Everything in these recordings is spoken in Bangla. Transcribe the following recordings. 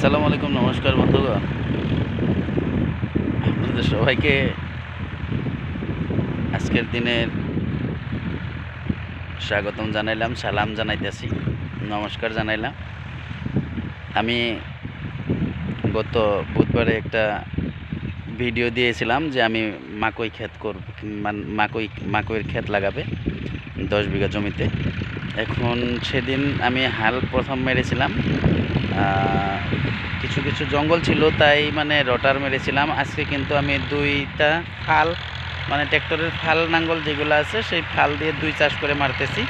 আসসালামু আলাইকুম, নমস্কার বন্ধুগণ। আপনাদের সবাইকে আজকের দিনের স্বাগতম জানাইলাম, সালাম জানাইতেছি, নমস্কার জানাইলাম। আমি গত বুধবারে একটা ভিডিও দিয়েছিলাম যে আমি মাকই ক্ষেত করব, মাকইয়ের ক্ষেত লাগাবে 10 বিঘা জমিতে। এখন সেদিন আমি হাল প্রথম মেরেছিলাম, কিছু কিছু জঙ্গল ছিল তাই মানে রটার মেরেছিলাম। আজকে কিন্তু আমি দুইটা ফাল মানে ট্র্যাক্টরের ফাল নাঙ্গল যেগুলো আছে সেই ফাল দিয়ে 2 চাষ করে মারতেছি।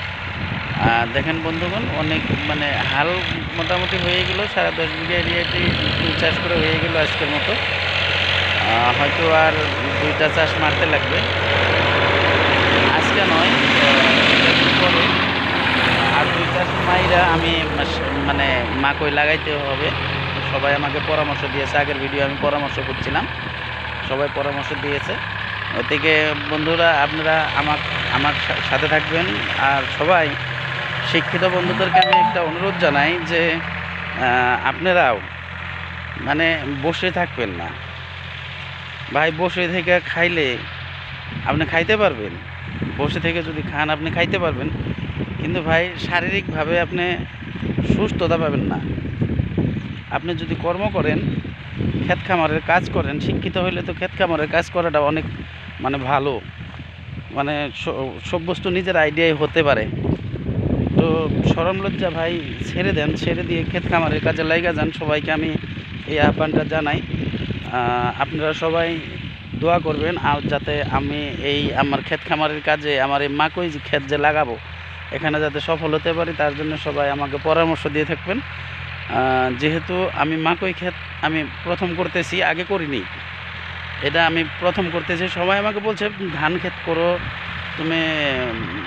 দেখেন বন্ধুগণ, অনেক মানে হাল মোটামুটি হয়ে গেল, সারা 10 বিঘা এরিয়াটি 2 চাষ করে হয়ে গেল আজকের মতো। হয়তো আর 2টা চাষ মারতে লাগবে, আজকে নয়, পরে আর 2 চাষ মাইরা আমি মানে মাকই লাগাইতে হবে। সবাই আমাকে পরামর্শ দিয়েছে, আগের ভিডিও আমি পরামর্শ করছিলাম, সবাই পরামর্শ দিয়েছে। ওদিকে বন্ধুরা আপনারা আমার সাথে থাকবেন। আর সবাই শিক্ষিত বন্ধুদেরকে আমি একটা অনুরোধ জানাই যে আপনারাও মানে বসে থাকবেন না ভাই। বসে থেকে খাইলে আপনি খাইতে পারবেন, বসে থেকে যদি খান আপনি খাইতে পারবেন, কিন্তু ভাই শারীরিকভাবে আপনি সুস্থতা পাবেন না। আপনি যদি কর্ম করেন, ক্ষেত খামারের কাজ করেন, শিক্ষিত হইলে তো ক্ষেত খামারের কাজ করাটা অনেক মানে ভালো, মানে সব বস্তু নিজের আইডিয়ায় হতে পারে। তো শরম লজ্জা ভাই ছেড়ে দেন, ছেড়ে দিয়ে ক্ষেত খামারের কাজে লাইগা যান। সবাইকে আমি এই আহ্বানটা জানাই। আপনারা সবাই দোয়া করবেন আর যাতে আমি এই আমার ক্ষেত খামারের কাজে, আমার এই মাকই ক্ষেত যে লাগাবো এখানে যাতে সফল হতে পারি, তার জন্য সবাই আমাকে পরামর্শ দিয়ে থাকবেন। যেহেতু আমি মাকই ক্ষেত আমি প্রথম করতেছি, আগে করিনি, এটা আমি প্রথম করতেছি। সবাই আমাকে বলছে ধান ক্ষেত করো, তুমি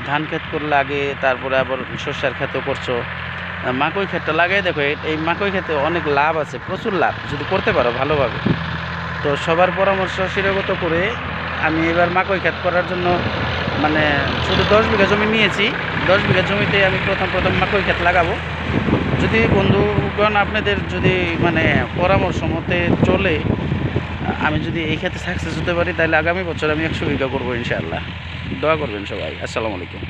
ধান ক্ষেত করলে আগে, তারপরে আবার সর্ষের ক্ষেতও করছো, মাকই ক্ষেতটা লাগাই দেখো। এই মাকই ক্ষেতে অনেক লাভ আছে, প্রচুর লাভ যদি করতে পারো ভালোভাবে। তো সবার পরামর্শ শিরোগত করে আমি এবার মাকই ক্ষেত করার জন্য মানে শুধু 10 বিঘা জমি নিয়েছি। 10 বিঘা জমিতে আমি প্রথম মাকই ক্ষেত লাগাবো। যদি বন্ধুগণ আপনাদের যদি মানে পরামর্শ মতে চলে, আমি যদি এই ক্ষেত্রে সাকসেস হতে পারি, তাহলে আগামী বছর আমি 100 বিঘা করবো ইনশাআল্লাহ। দোয়া করবেন সবাই। আসসালামু আলাইকুম।